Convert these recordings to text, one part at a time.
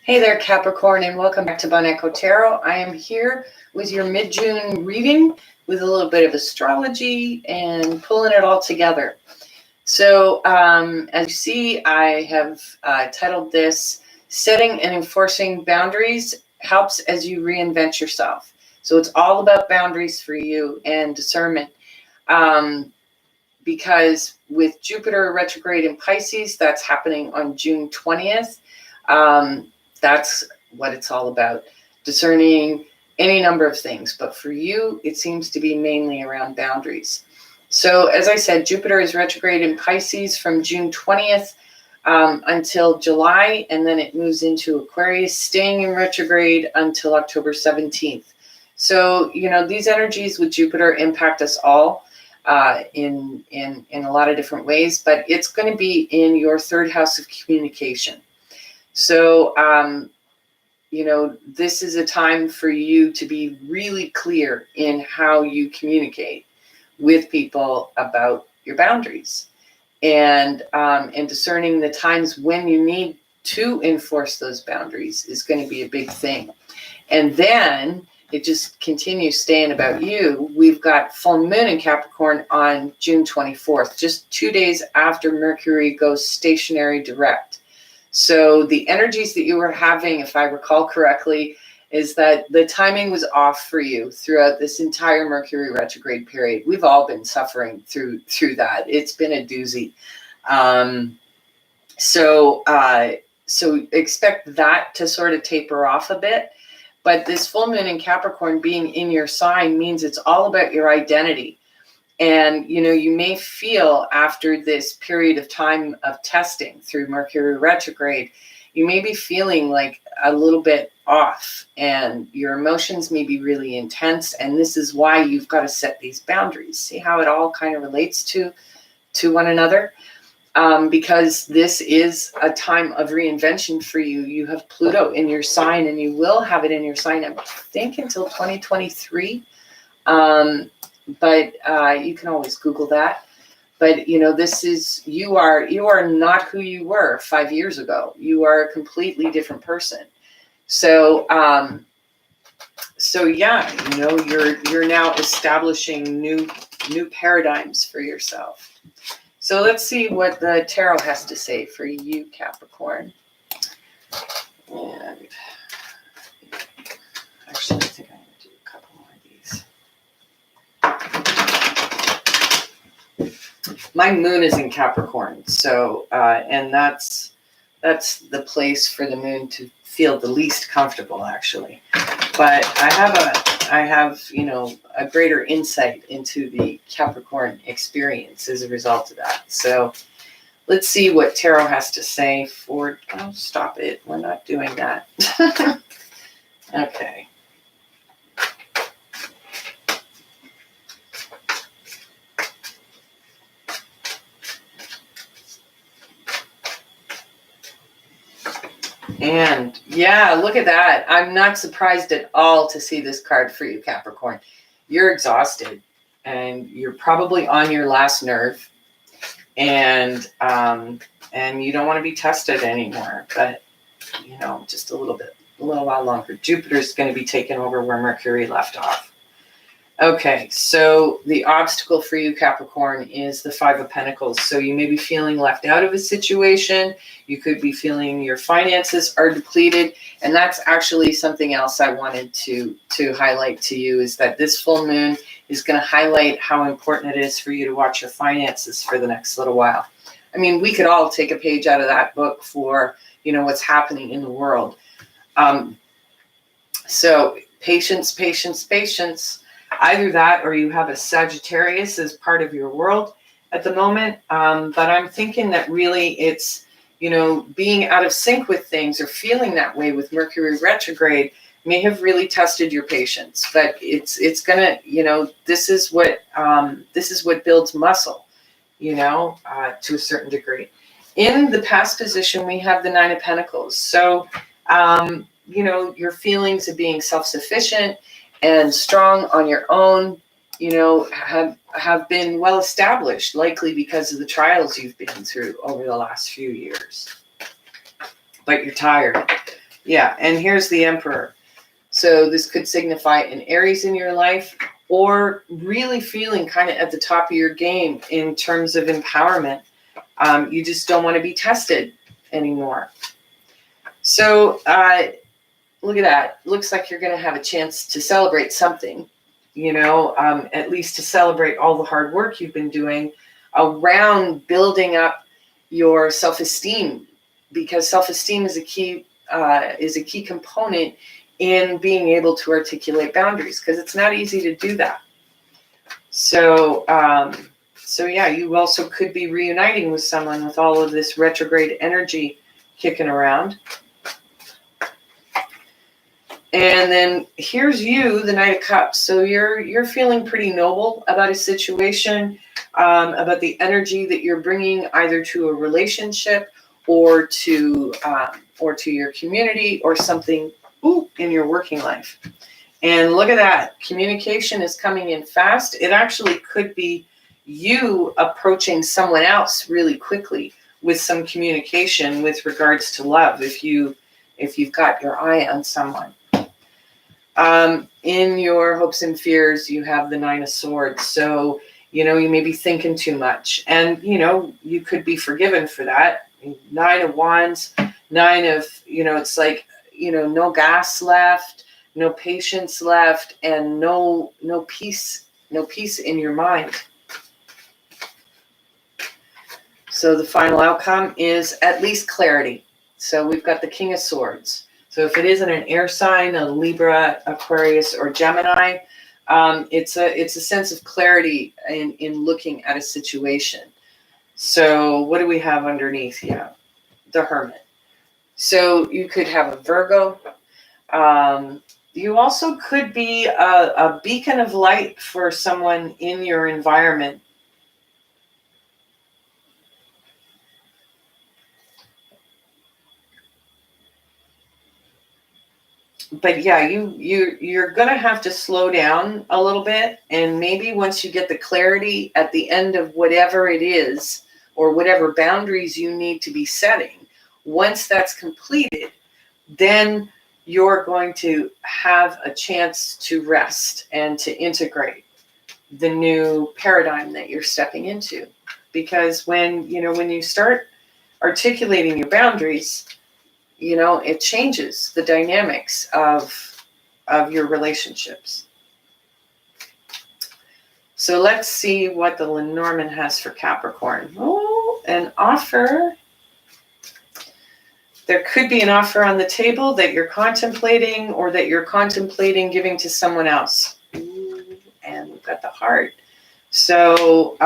Hey there, Capricorn, and welcome back to Bon Echo Tarot. I am here with your mid-June reading with a little bit of astrology and pulling it all together. So, as you see, I have titled this, Setting and Enforcing Boundaries Helps as You Reinvent Yourself. So it's all about boundaries for you and discernment. Because with Jupiter retrograde in Pisces, that's happening on June 20th. That's what it's all about, discerning any number of things. But for you, it seems to be mainly around boundaries. So as I said, Jupiter is retrograde in Pisces from June 20th until July, and then it moves into Aquarius, staying in retrograde until October 17th. So, these energies with Jupiter impact us all in a lot of different ways, but it's going to be in your third house of communication. So, this is a time for you to be really clear in how you communicate with people about your boundaries and discerning the times when you need to enforce those boundaries is going to be a big thing. And then it just continues staying about you. We've got full moon in Capricorn on June 24th, just 2 days after Mercury goes stationary direct. So the energies that you were having, if I recall correctly, is that the timing was off for you throughout this entire Mercury retrograde period. We've all been suffering through that. It's been a doozy. So expect that to sort of taper off a bit. But this full moon in Capricorn being in your sign means it's all about your identity. And, you may feel after this period of time of testing through Mercury retrograde, you may be feeling like a little bit off and your emotions may be really intense. And this is why you've got to set these boundaries. See how it all kind of relates to one another? Because this is a time of reinvention for you. You have Pluto in your sign and you will have it in your sign, I think, until 2023. But you can always Google that. But, this is, you are not who you were 5 years ago. You are a completely different person. So, yeah, you're now establishing new paradigms for yourself. So let's see what the tarot has to say for you, Capricorn. And actually, I think I'm going to do a couple more of these. My moon is in Capricorn, so and that's the place for the moon to feel the least comfortable, actually. But I have a greater insight into the Capricorn experience as a result of that. So let's see what tarot has to say for. Oh, stop it! We're not doing that. Okay. And yeah, look at that. I'm not surprised at all to see this card for you, Capricorn. You're exhausted and you're probably on your last nerve and you don't want to be tested anymore, but just a little while longer. Jupiter's going to be taking over where Mercury left off. Okay, so the obstacle for you, Capricorn, is the Five of Pentacles. So you may be feeling left out of a situation. You could be feeling your finances are depleted. And that's actually something else I wanted to highlight to you, is that this full moon is going to highlight how important it is for you to watch your finances for the next little while. I mean, we could all take a page out of that book for, what's happening in the world. So patience, patience, patience. Either that or you have a Sagittarius as part of your world at the moment. But I'm thinking that really it's, being out of sync with things or feeling that way with Mercury retrograde may have really tested your patience. But it's gonna, this is what builds muscle, to a certain degree. In the past position, we have the Nine of Pentacles. So, your feelings of being self-sufficient and strong on your own, have been well established, likely because of the trials you've been through over the last few years. But you're tired. Yeah, and here's the Emperor. So this could signify an Aries in your life, or really feeling kind of at the top of your game in terms of empowerment. You just don't want to be tested anymore. So look at that. Looks like you're going to have a chance to celebrate something, at least to celebrate all the hard work you've been doing around building up your self-esteem, because self-esteem is a key component in being able to articulate boundaries, because it's not easy to do that. So yeah, you also could be reuniting with someone with all of this retrograde energy kicking around. And then here's you, the Knight of Cups. So you're feeling pretty noble about a situation, about the energy that you're bringing either to a relationship or to your community or something in your working life. And look at that. Communication is coming in fast. It actually could be you approaching someone else really quickly with some communication with regards to love, if you've got your eye on someone. In your hopes and fears, you have the Nine of Swords. So, you may be thinking too much, and, you could be forgiven for that. Nine of Wands, nine of, it's like, no gas left, no patience left, and no peace in your mind. So the final outcome is at least clarity. So we've got the King of Swords. So if it isn't an air sign, a Libra, Aquarius, or Gemini, it's a sense of clarity in looking at a situation. So what do we have underneath? Yeah, the Hermit. So you could have a Virgo. You also could be a beacon of light for someone in your environment. But yeah, you're going to have to slow down a little bit, and maybe once you get the clarity at the end of whatever it is, or whatever boundaries you need to be setting, once that's completed, then you're going to have a chance to rest and to integrate the new paradigm that you're stepping into. Because when you start articulating your boundaries, it changes the dynamics of your relationships. So let's see what the Lenormand has for Capricorn. Oh, an offer. There could be an offer on the table that you're contemplating, or that you're contemplating giving to someone else. Ooh, and we've got the Heart. So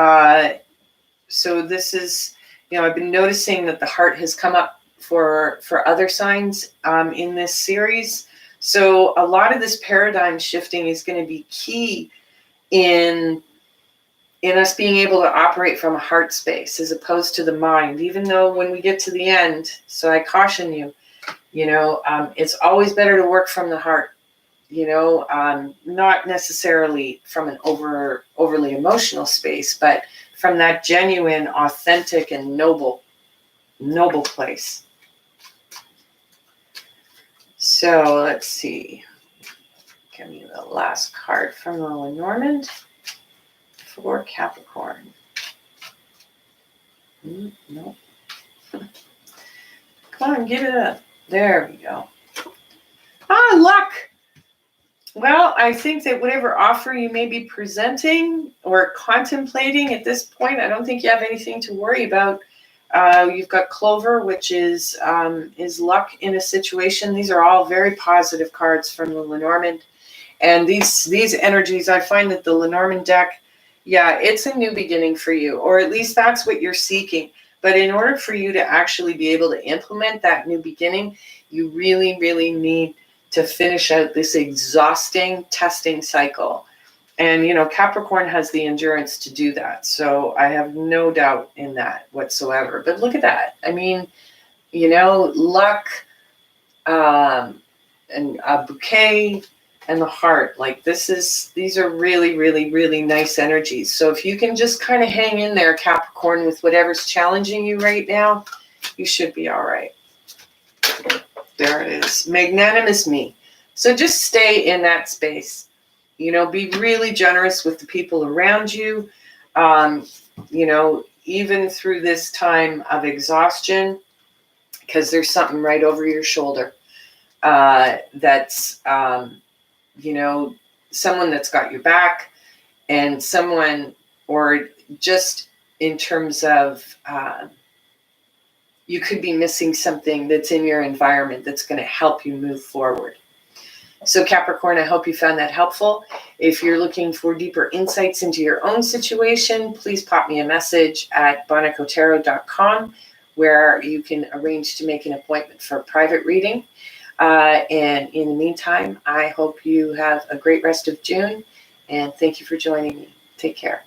this is, I've been noticing that the Heart has come up for other signs in this series. So a lot of this paradigm shifting is going to be key in us being able to operate from a heart space as opposed to the mind, even though when we get to the end, so I caution you, it's always better to work from the heart, not necessarily from an overly emotional space, but from that genuine, authentic, and noble place. So let's see. Give me the last card from the Lenormand for Capricorn. No. Come on, give it up. There we go. Luck. Well, I think that whatever offer you may be presenting or contemplating at this point, I don't think you have anything to worry about. You've got Clover, which is luck in a situation. These are all very positive cards from the Lenormand. And these energies, I find that the Lenormand deck, yeah, it's a new beginning for you, or at least that's what you're seeking. But in order for you to actually be able to implement that new beginning, you really, really need to finish out this exhausting testing cycle. And, Capricorn has the endurance to do that. So I have no doubt in that whatsoever. But look at that. I mean, luck, and a bouquet, and the Heart. Like these are really, really, really nice energies. So if you can just kind of hang in there, Capricorn, with whatever's challenging you right now, you should be all right. There it is. Magnanimous me. So just stay in that space. Be really generous with the people around you. Even through this time of exhaustion, because there's something right over your shoulder that's, someone that's got your back, and someone, or just in terms of, you could be missing something that's in your environment that's going to help you move forward. So Capricorn, I hope you found that helpful. If you're looking for deeper insights into your own situation, please pop me a message at bonicotero.com, where you can arrange to make an appointment for a private reading. And in the meantime, I hope you have a great rest of June, and thank you for joining me. Take care.